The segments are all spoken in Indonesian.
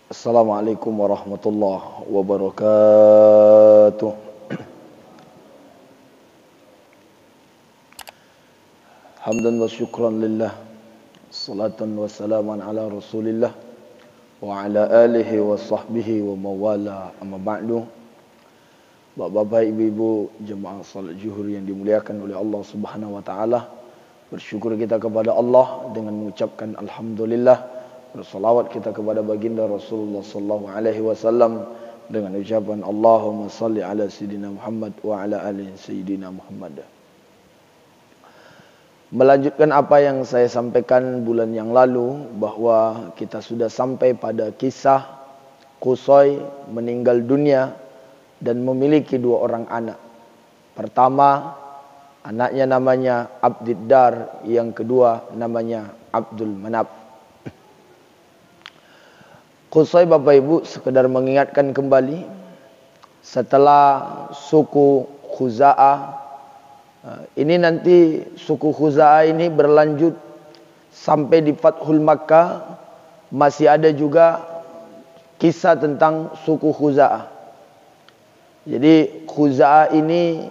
Assalamualaikum warahmatullahi wabarakatuh. Hamdan wa syukran lillah, salatan wa salaman ala rasulillah wa ala alihi wa sahbihi wa mawala, amma ba'du. Bapak-bapak, ibu-ibu, jemaah salat zuhur yang dimuliakan oleh Allah Subhanahu wa taala, bersyukur kita kepada Allah dengan mengucapkan alhamdulillah. Bersalawat kita kepada baginda Rasulullah sallallahu alaihi wasallam dengan ucapan Allahumma salli ala sayyidina Muhammad wa ala ali sayyidina Muhammad. Melanjutkan apa yang saya sampaikan bulan yang lalu, bahwa kita sudah sampai pada kisah Qusay meninggal dunia dan memiliki dua orang anak. Pertama, anaknya namanya Abdiddar, yang kedua namanya Abdul Manaf. Qusay, Bapak Ibu, sekedar mengingatkan kembali, setelah suku Khuza'ah, ini nanti suku Khuza'ah ini berlanjut sampai di Fathul Makkah. Masih ada juga kisah tentang suku Khuza'ah. Jadi Khuza'ah ini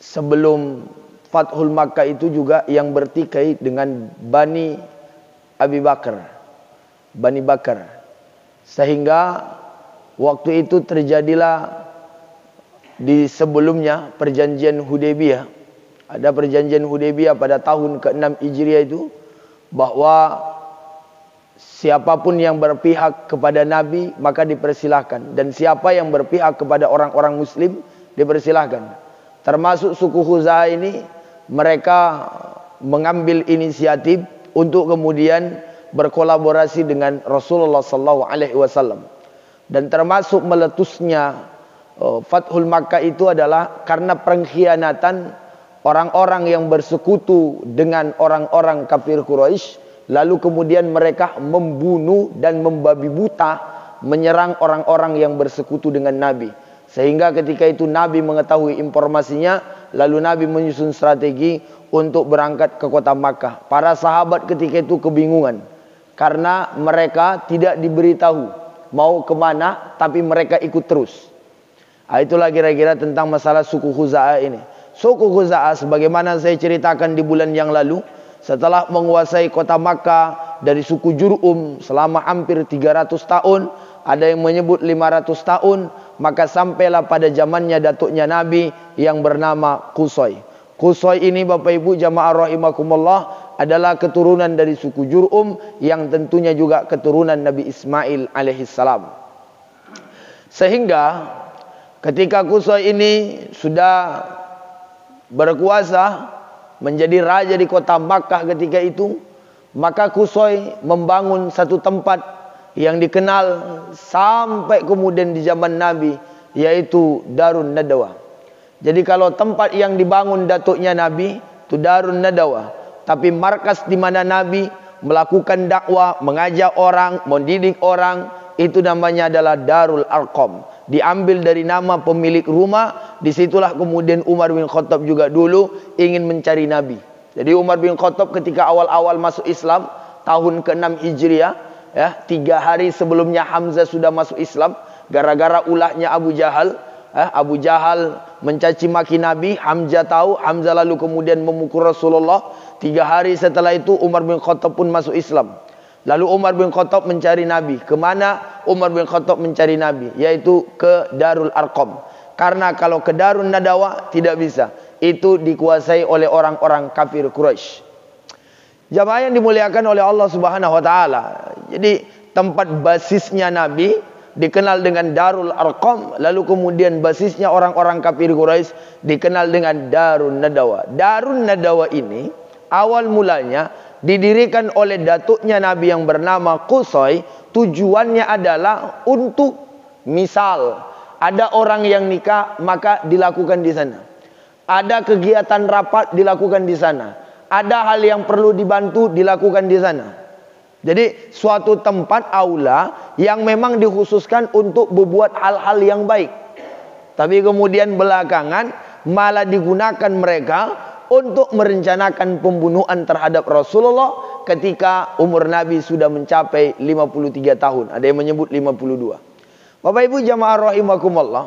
sebelum Fathul Makkah itu juga yang bertikai dengan Bani Abi Bakar, Bani Bakar, sehingga waktu itu terjadilah di sebelumnya perjanjian Hudaybiyah. Ada perjanjian Hudaybiyah pada tahun ke-6 Hijriah itu, bahwa siapapun yang berpihak kepada Nabi maka dipersilahkan, dan siapa yang berpihak kepada orang-orang Muslim dipersilahkan. Termasuk suku Khuza'ah ini, mereka mengambil inisiatif untuk kemudian berkolaborasi dengan Rasulullah sallallahu alaihi wasallam. Dan termasuk meletusnya Fathul Makkah itu adalah karena pengkhianatan orang-orang yang bersekutu dengan orang-orang kafir Quraisy, lalu kemudian mereka membunuh dan membabi buta menyerang orang-orang yang bersekutu dengan Nabi. Sehingga ketika itu Nabi mengetahui informasinya, lalu Nabi menyusun strategi untuk berangkat ke kota Makkah. Para sahabat ketika itu kebingungan, karena mereka tidak diberitahu mau kemana, tapi mereka ikut terus. Itulah kira-kira tentang masalah suku Khuza'ah ini. Suku Khuza'ah, sebagaimana saya ceritakan di bulan yang lalu, setelah menguasai kota Makkah dari suku Jur'um selama hampir 300 tahun, ada yang menyebut 500 tahun, maka sampailah pada zamannya datuknya Nabi yang bernama Qusay. Qusay ini, Bapak Ibu jamaah rahimakumullah, adalah keturunan dari suku Jur'um, yang tentunya juga keturunan Nabi Ismail alaihissalam. Sehingga ketika Qusay ini sudah berkuasa menjadi raja di kota Makkah ketika itu, maka Qusay membangun satu tempat yang dikenal sampai kemudian di zaman Nabi, yaitu Darun Nadawah. Jadi kalau tempat yang dibangun datuknya Nabi itu Darun Nadawah, tapi markas di mana Nabi melakukan dakwah, mengajak orang, mendidik orang, itu namanya adalah Darul Arqam. Diambil dari nama pemilik rumah. Disitulah kemudian Umar bin Khattab juga dulu ingin mencari Nabi. Jadi Umar bin Khattab ketika awal-awal masuk Islam tahun ke-6 Hijriah, ya, 3 hari sebelumnya Hamzah sudah masuk Islam, gara-gara ulahnya Abu Jahal. Abu Jahal mencaci maki Nabi, Hamzah tahu, Hamzah lalu kemudian memukul Rasulullah. 3 hari setelah itu Umar bin Khattab pun masuk Islam. Lalu Umar bin Khattab mencari Nabi. Kemana Umar bin Khattab mencari Nabi? Yaitu ke Darul Arqam. Karena kalau ke Darun Nadawah tidak bisa, itu dikuasai oleh orang-orang kafir Quraisy. Jamaah yang dimuliakan oleh Allah Subhanahu wa taala. Jadi tempat basisnya Nabi dikenal dengan Darul Arqam, lalu kemudian basisnya orang-orang kafir Quraisy dikenal dengan Darun Nadawah. Darun Nadawah ini awal mulanya didirikan oleh datuknya Nabi yang bernama Qusay. Tujuannya adalah untuk, misal ada orang yang nikah, maka dilakukan di sana. Ada kegiatan rapat, dilakukan di sana. Ada hal yang perlu dibantu, dilakukan di sana. Jadi suatu tempat aula yang memang dikhususkan untuk berbuat hal-hal yang baik. Tapi kemudian belakangan malah digunakan mereka untuk merencanakan pembunuhan terhadap Rasulullah ketika umur Nabi sudah mencapai 53 tahun. Ada yang menyebut 52. Bapak Ibu jamaah rahimakumullah.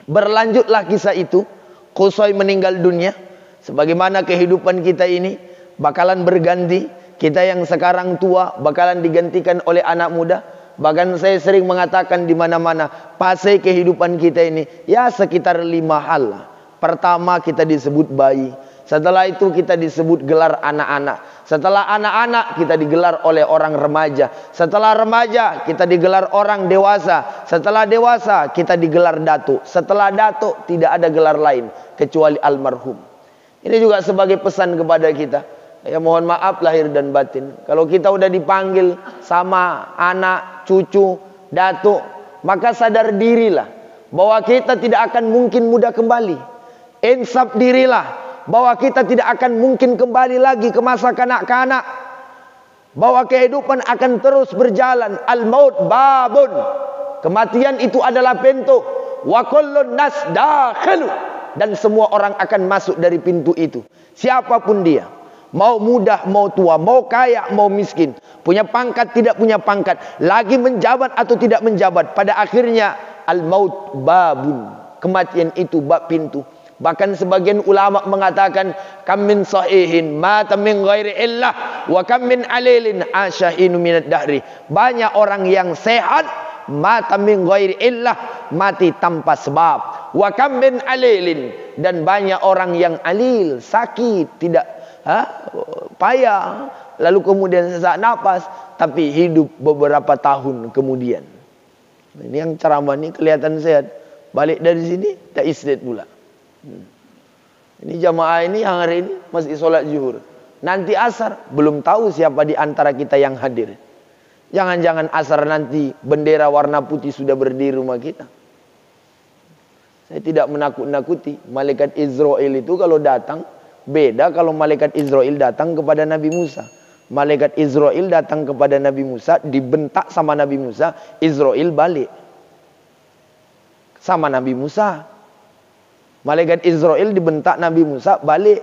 Berlanjutlah kisah itu. Qusay meninggal dunia. Sebagaimana kehidupan kita ini bakalan berganti. Kita yang sekarang tua bakalan digantikan oleh anak muda. Bahkan saya sering mengatakan di mana-mana, fase kehidupan kita ini ya sekitar 5 hal lah. Pertama, kita disebut bayi. Setelah itu kita disebut gelar anak-anak. Setelah anak-anak kita digelar oleh orang remaja. Setelah remaja kita digelar orang dewasa. Setelah dewasa kita digelar datuk. Setelah datuk tidak ada gelar lain kecuali almarhum. Ini juga sebagai pesan kepada kita. Ya mohon maaf lahir dan batin. Kalau kita udah dipanggil sama anak, cucu, datuk, maka sadar dirilah bahwa kita tidak akan mungkin mudah kembali. Insaf dirilah bahwa kita tidak akan mungkin kembali lagi ke masa kanak-kanak. Bahwa kehidupan akan terus berjalan. Al-maut babun. Kematian itu adalah pintu. Wa kullun nas dakhilu. Dan semua orang akan masuk dari pintu itu. Siapapun dia. Mau muda, mau tua, mau kaya, mau miskin. Punya pangkat, tidak punya pangkat. Lagi menjabat atau tidak menjabat. Pada akhirnya al-maut babun. Kematian itu bab pintu. Bahkan sebagian ulama mengatakan kam min sahihin mata min ghairi illah wa kam min alilin asyahinu minad dahri. Banyak orang yang sehat mata min ghairi illah, mati tanpa sebab. Wa kam min alilin, dan banyak orang yang alil, sakit, tidak payah, lalu kemudian sesak napas tapi hidup beberapa tahun kemudian. Ini yang ceramah ini kelihatan sehat, balik dari sini tak istirahat pula. Ini jamaah ini yang hari ini masih sholat zuhur. Nanti asar belum tahu siapa di antara kita yang hadir. Jangan-jangan asar nanti bendera warna putih sudah berdiri rumah kita. Saya tidak menakut-nakuti. Malaikat Israel itu kalau datang beda kalau malaikat Israel datang kepada Nabi Musa. Malaikat Israel datang kepada Nabi Musa, dibentak sama Nabi Musa, Israel balik sama Nabi Musa. Malaikat Israel dibentak Nabi Musa balik.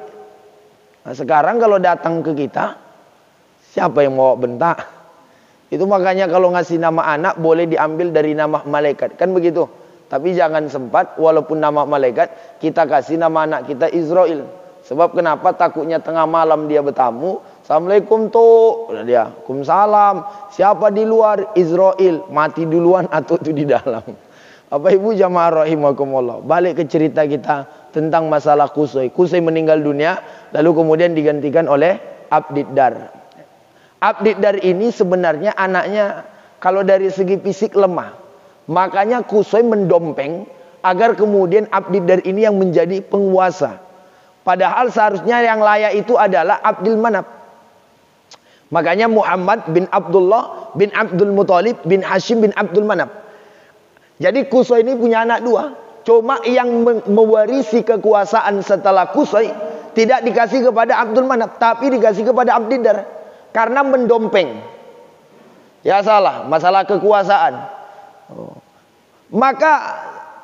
Nah, sekarang kalau datang ke kita, siapa yang mau bentak? Itu makanya kalau ngasih nama anak boleh diambil dari nama malaikat, kan begitu. Tapi jangan sempat walaupun nama malaikat kita kasih nama anak kita Israel. Sebab kenapa? Takutnya tengah malam dia bertamu, Assalamualaikum tuh, dia, Waalaikumsalam. Siapa di luar? Israel. Mati duluan atau itu di dalam? Bapak Ibu jamaah rahimakumullah, balik ke cerita kita tentang masalah Qusay. Qusay meninggal dunia, lalu kemudian digantikan oleh Abdiddar. Abdiddar ini sebenarnya anaknya kalau dari segi fisik lemah. Makanya Qusay mendompeng agar kemudian Abdiddar ini yang menjadi penguasa. Padahal seharusnya yang layak itu adalah Abdul Manaf. Makanya Muhammad bin Abdullah bin Abdul Muthalib bin Hashim bin Abdul Manaf. Jadi Qusay ini punya anak 2. Cuma yang mewarisi kekuasaan setelah Qusay tidak dikasih kepada Abdul Manaf, tapi dikasih kepada Abdiddar. Karena mendompeng. Ya salah, masalah kekuasaan. Maka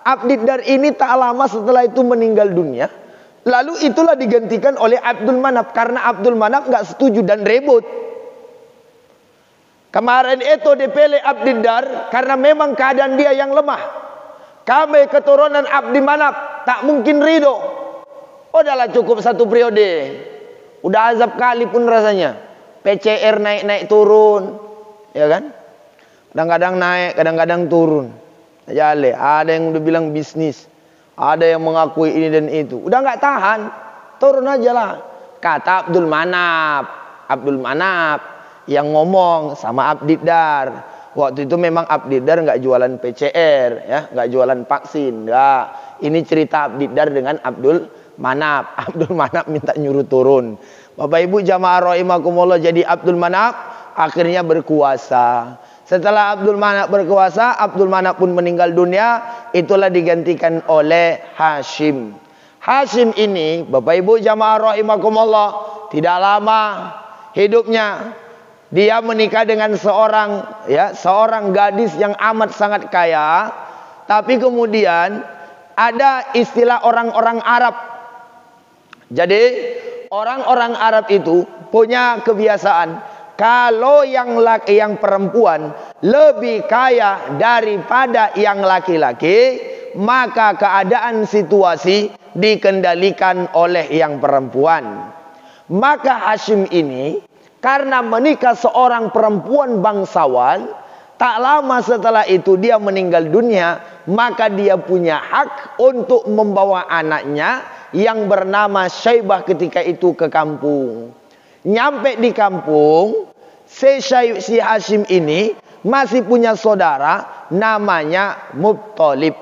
Abdiddar ini tak lama setelah itu meninggal dunia. Lalu itulah digantikan oleh Abdul Manaf. Karena Abdul Manaf gak setuju dan ribut. Kemarin itu dipilih Abdiddar karena memang keadaan dia yang lemah. Kami keturunan Abdi Manaf tak mungkin ridho. Udahlah cukup 1 periode. Udah azab kali pun rasanya. PCR naik-naik turun. Ya kan? Kadang-kadang naik, kadang-kadang turun. Jale, ada yang udah bilang bisnis. Ada yang mengakui ini dan itu. Udah gak tahan. Turun aja lah. Kata Abdul Manaf. Abdul Manaf yang ngomong sama Abdiddar. Waktu itu memang Abdiddar nggak jualan PCR, ya, nggak jualan vaksin, nggak. Ini cerita Abdiddar dengan Abdul Manaf. Abdul Manaf minta nyuruh turun. Bapak Ibu jamaah rahimakumullah, jadi Abdul Manaf akhirnya berkuasa. Setelah Abdul Manaf berkuasa, Abdul Manaf pun meninggal dunia. Itulah digantikan oleh Hashim. Hashim ini, Bapak Ibu jamaah rahimakumullah, tidak lama hidupnya. Dia menikah dengan seorang gadis yang amat sangat kaya. Tapi kemudian ada istilah orang-orang Arab. Jadi orang-orang Arab itu punya kebiasaan, kalau yang perempuan lebih kaya daripada yang laki-laki, maka keadaan situasi dikendalikan oleh yang perempuan. Maka Hashim ini karena menikah seorang perempuan bangsawan, tak lama setelah itu dia meninggal dunia, maka dia punya hak untuk membawa anaknya yang bernama Syaibah ketika itu ke kampung. Nyampe di kampung, si Hashim ini masih punya saudara namanya Muttalib.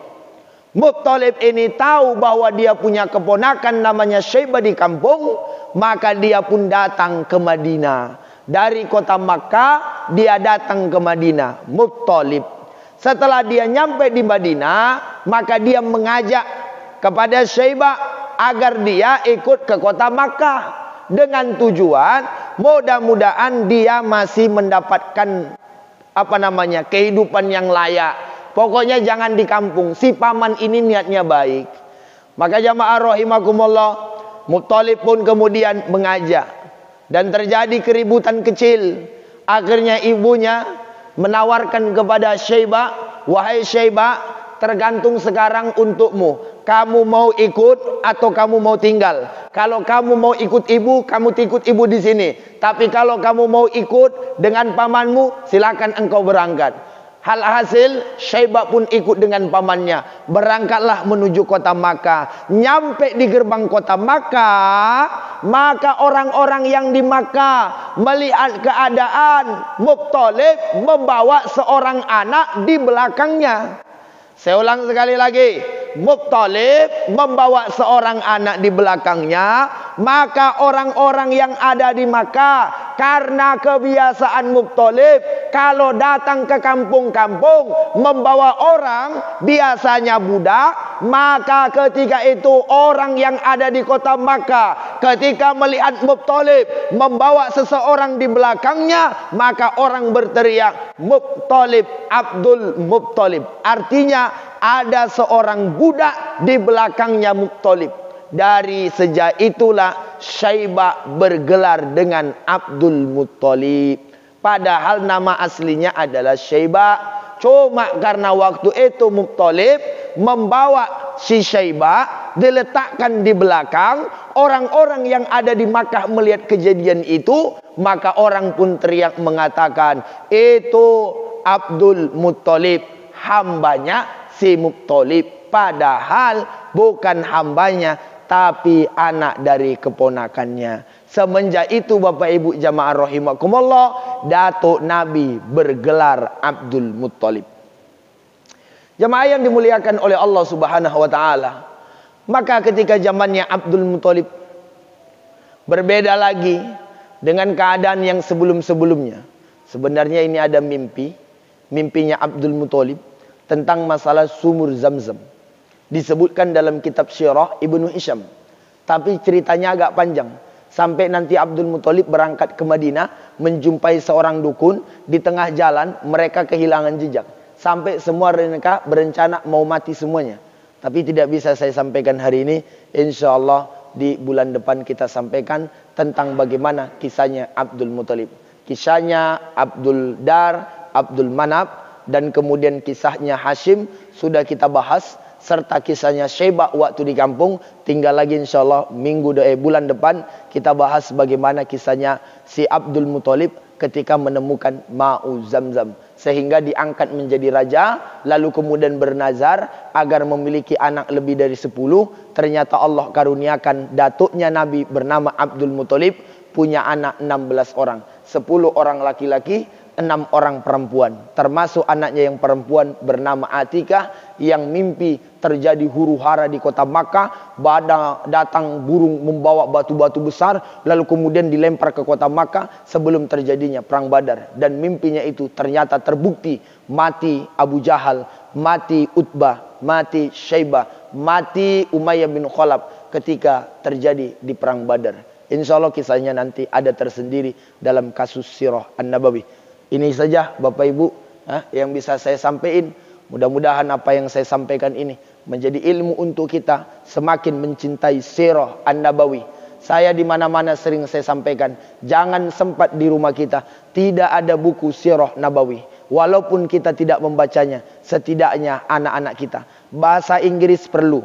Muttalib ini tahu bahwa dia punya keponakan namanya Syaibah di kampung, maka dia pun datang ke Madinah. Dari kota Makkah dia datang ke Madinah, Muttalib. Setelah dia nyampe di Madinah, maka dia mengajak kepada Syaibah agar dia ikut ke kota Makkah, dengan tujuan mudah-mudahan dia masih mendapatkan kehidupan yang layak. Pokoknya jangan di kampung. Si paman ini niatnya baik. Maka jamaah rahimakumullah, Muttalib pun kemudian mengajak dan terjadi keributan kecil. Akhirnya ibunya menawarkan kepada Syaibah, wahai Syaibah, tergantung sekarang untukmu. Kamu mau ikut atau kamu mau tinggal? Kalau kamu mau ikut ibu, kamu ikut ibu di sini. Tapi kalau kamu mau ikut dengan pamanmu, silakan engkau berangkat. Hasil Syaibah pun ikut dengan pamannya. Berangkatlah menuju kota Makkah. Nyampe di gerbang kota Makkah, maka orang-orang yang di Makkah melihat keadaan Muttalib membawa seorang anak di belakangnya. Saya ulang sekali lagi, Muttalib membawa seorang anak di belakangnya. Maka orang-orang yang ada di Makkah, karena kebiasaan Muttalib kalau datang ke kampung-kampung membawa orang, biasanya budak, maka ketika itu orang yang ada di kota Makkah ketika melihat Muttalib membawa seseorang di belakangnya, maka orang berteriak, Muttalib, Abdul Muttalib. Artinya ada seorang budak di belakangnya Muttalib. Dari sejak itulah Syaibah bergelar dengan Abdul Muttalib. Padahal nama aslinya adalah Syaibah. Cuma karena waktu itu Muttalib membawa si Syaibah, diletakkan di belakang. Orang-orang yang ada di Makkah melihat kejadian itu, maka orang pun teriak mengatakan, itu Abdul Muttalib, hambanya si Muttalib. Padahal bukan hambanya, tapi anak dari keponakannya. Semenjak itu Bapak Ibu jamaah rahimakumullah, Datuk Nabi bergelar Abdul Muttalib. Jamaah yang dimuliakan oleh Allah Subhanahu wa taala. Maka ketika zamannya Abdul Muttalib berbeda lagi dengan keadaan yang sebelum-sebelumnya. Sebenarnya ini ada mimpinya Abdul Muttalib tentang masalah sumur Zamzam. Disebutkan dalam kitab Syirah Ibnu Hisham. Tapi ceritanya agak panjang. Sampai nanti Abdul Muttalib berangkat ke Madinah, menjumpai seorang dukun. Di tengah jalan mereka kehilangan jejak. Sampai semua mereka berencana mau mati semuanya. Tapi tidak bisa saya sampaikan hari ini. Insya Allah di bulan depan kita sampaikan tentang bagaimana kisahnya Abdul Muttalib. Kisahnya Abdul Dar, Abdul Manaf, dan kemudian kisahnya Hashim sudah kita bahas. Serta kisahnya Syaibah waktu di kampung. Tinggal lagi insyaAllah bulan depan kita bahas bagaimana kisahnya si Abdul Muttalib ketika menemukan Ma'u Zamzam. Sehingga diangkat menjadi raja. Lalu kemudian bernazar agar memiliki anak lebih dari 10. Ternyata Allah karuniakan datuknya Nabi bernama Abdul Muttalib punya anak 16 orang. 10 orang laki-laki, 6 orang perempuan. Termasuk anaknya yang perempuan bernama Atikah, yang mimpi terjadi huru-hara di kota Makkah. Datang burung membawa batu-batu besar, lalu kemudian dilempar ke kota Makkah sebelum terjadinya perang Badar. Dan mimpinya itu ternyata terbukti. Mati Abu Jahal, mati Utbah, mati Syaibah, mati Umayyah bin Khalaf ketika terjadi di perang Badar. Insya Allah kisahnya nanti ada tersendiri dalam kasus Sirah An-Nabawi. Ini saja Bapak Ibu yang bisa saya sampaikan. Mudah-mudahan apa yang saya sampaikan ini menjadi ilmu untuk kita semakin mencintai Sirah An-Nabawi, Saya di mana-mana sering saya sampaikan, jangan sempat di rumah kita tidak ada buku sirah nabawi. Walaupun kita tidak membacanya, setidaknya anak-anak kita bahasa Inggris perlu,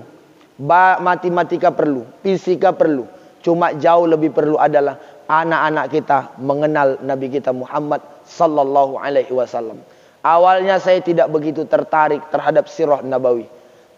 matematika perlu, fisika perlu. Cuma jauh lebih perlu adalah anak-anak kita mengenal Nabi kita Muhammad sallallahu alaihi wasallam. Awalnya saya tidak begitu tertarik terhadap sirah nabawi.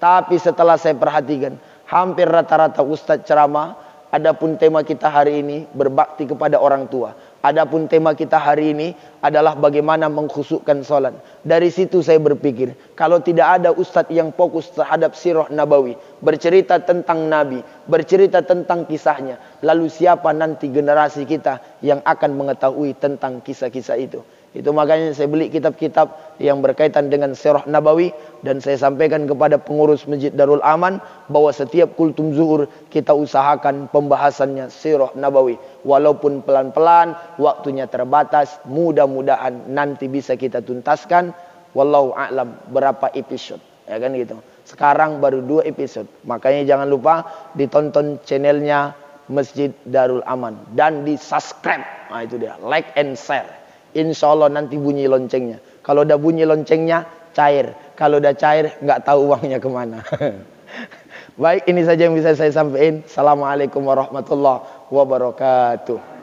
Tapi setelah saya perhatikan, hampir rata-rata ustadz ceramah, adapun tema kita hari ini berbakti kepada orang tua. Adapun tema kita hari ini adalah bagaimana mengkhusukkan salat. Dari situ saya berpikir, kalau tidak ada ustadz yang fokus terhadap sirah nabawi, bercerita tentang Nabi, bercerita tentang kisahnya, lalu siapa nanti generasi kita yang akan mengetahui tentang kisah-kisah itu? Itu makanya saya beli kitab-kitab yang berkaitan dengan sirah nabawi, dan saya sampaikan kepada pengurus Masjid Darul Aman bahwa setiap kultum zuhur kita usahakan pembahasannya sirah nabawi. Walaupun pelan-pelan, waktunya terbatas, mudah-mudahan nanti bisa kita tuntaskan. Wallahu a'lam berapa episode, ya kan gitu. Sekarang baru 2 episode. Makanya jangan lupa ditonton channelnya Masjid Darul Aman dan di subscribe. Nah itu dia, like and share. Insya Allah nanti bunyi loncengnya. Kalau udah bunyi loncengnya, cair. Kalau udah cair, nggak tahu uangnya kemana. Baik, ini saja yang bisa saya sampaikan. Assalamualaikum warahmatullahi wabarakatuh.